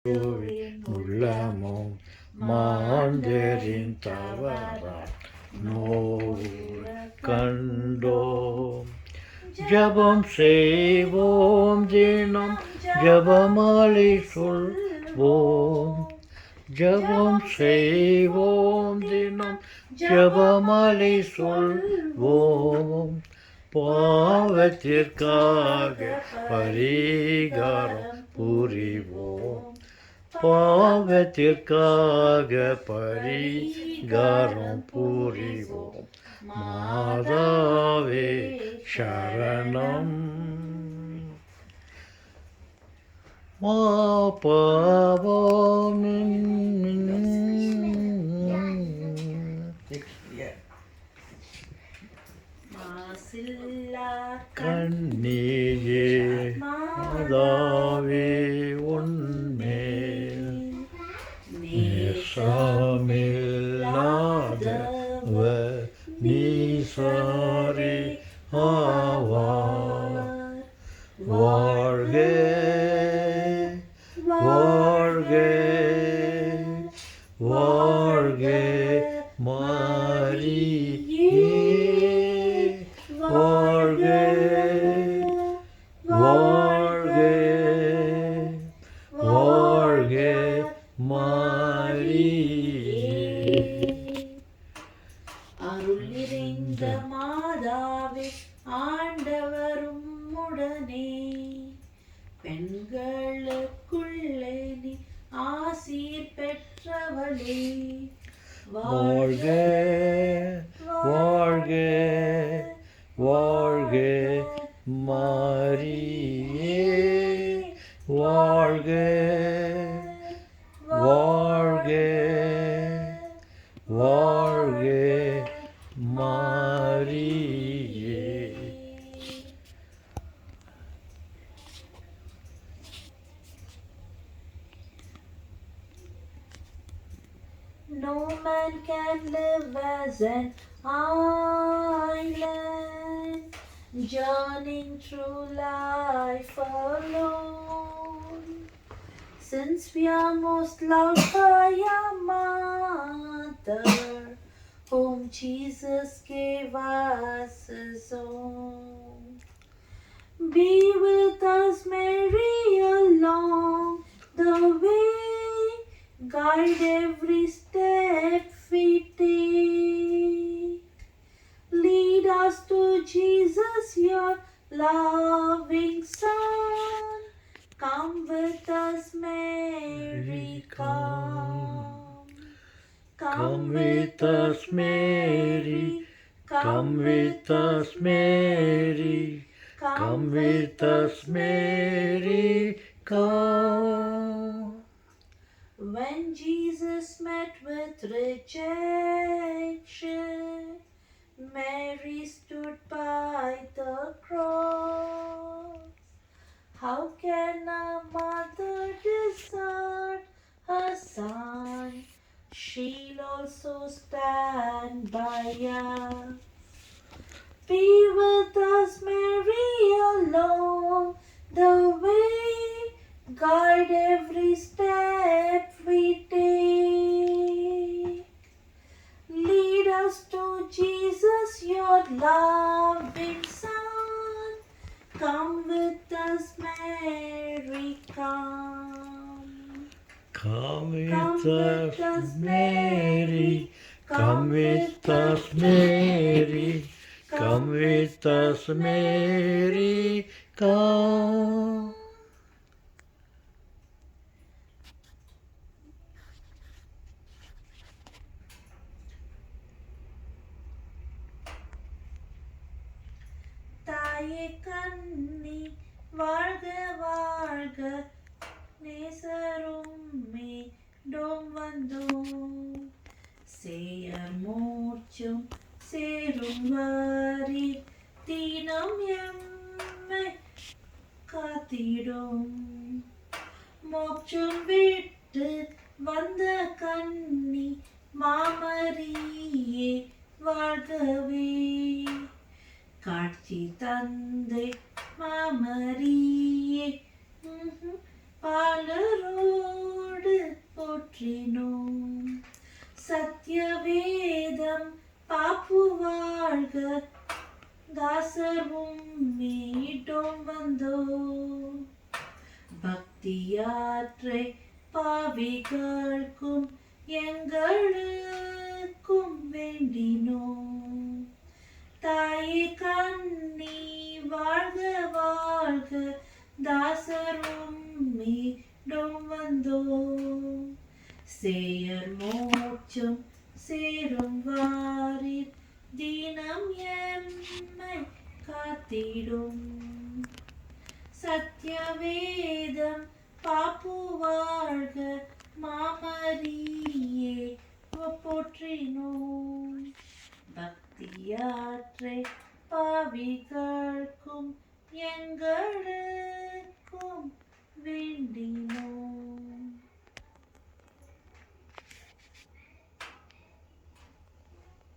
உள்ளமும் மாந்தரின் தவறால் நோவு கண்டோம். ஜபம் செய்வோம் தினம் ஜபமாலை சொல்வோம். ஜபம் செய்வோம் தினம் ஜபமாலை சொல்வோம். பாவத்திற்காக பரிகாரம் புரிவோம். பாவத்திற்காக பரிகாரம் புரிவோம். மாதாவே சரணம். மா பாவம் கண்ணியே மாதாவே உன்மேல் நேசமில்லாதவ நீசாரே ஆவார். வாழ்க வாழ்க வாழ்க மாரியே. வாழ்க வாழ்க வாழ்க மாரியே. அருள் நிறைந்த மாதாவே ஆண்டவரும் உடனே பெண்களுக்குள்ளே நீ ஆசீர் பெற்றவளே. வாழ்க வாழ்க வாழ்க மாரியே. வாழ்க வாழ்க வாழ்க மாரியே. No man can live as an island, journeying through life alone. Since we are most loved by our mother, whom Jesus gave us his own. Be with us, Mary, along the way. Guide every step we take. Lead us to Jesus, your loving Son. Come with us, Mary, come. Come with us, Mary. Come with us, Mary. Come with us, Mary. Come. When Jesus met with rejection, Mary stood by the cross. How can a mother desert her son? She'll also stand by us. Be with us, Mary, along the way. Guide every step we take. Lead us to Jesus, your loving Son. Come with us, Mary, come. Come with us, Mary. Come with us, Mary. Come with us, Mary. Come. தாயே கண்ணி வாழ்க வாழ்க நேசரும்மே டோம் வந்தோம். சேயர் மூச்சும் சேரும் வாரி தீனம் எம்மை காத்திடும். மோட்சம் விட்டு வந்த கண்ணி மாமரியே வாழ்கவே. காட்சி தந்தை மாமரியே பாலரோ போற்றினோம். சத்யவேதம் பாப்பு வாழ்க, தாசர் உம்மிடம் வந்தோம். பக்தியாற்றை பாவிகளுக்கும் எங்களுக்கும் வேண்டினோம். தாயே கண்ணி வாழ்க வாழ்க, தாசர் உம்மிடம் வந்தோம். சேயர் மோட்சம் சேரும் வாரீர், தினம் எம்மை காத்திடும். சத்யவேதம் பாப்பு வாழ்க, மாமரியே போற்றினோம். பக்தியாற்றை பாவிக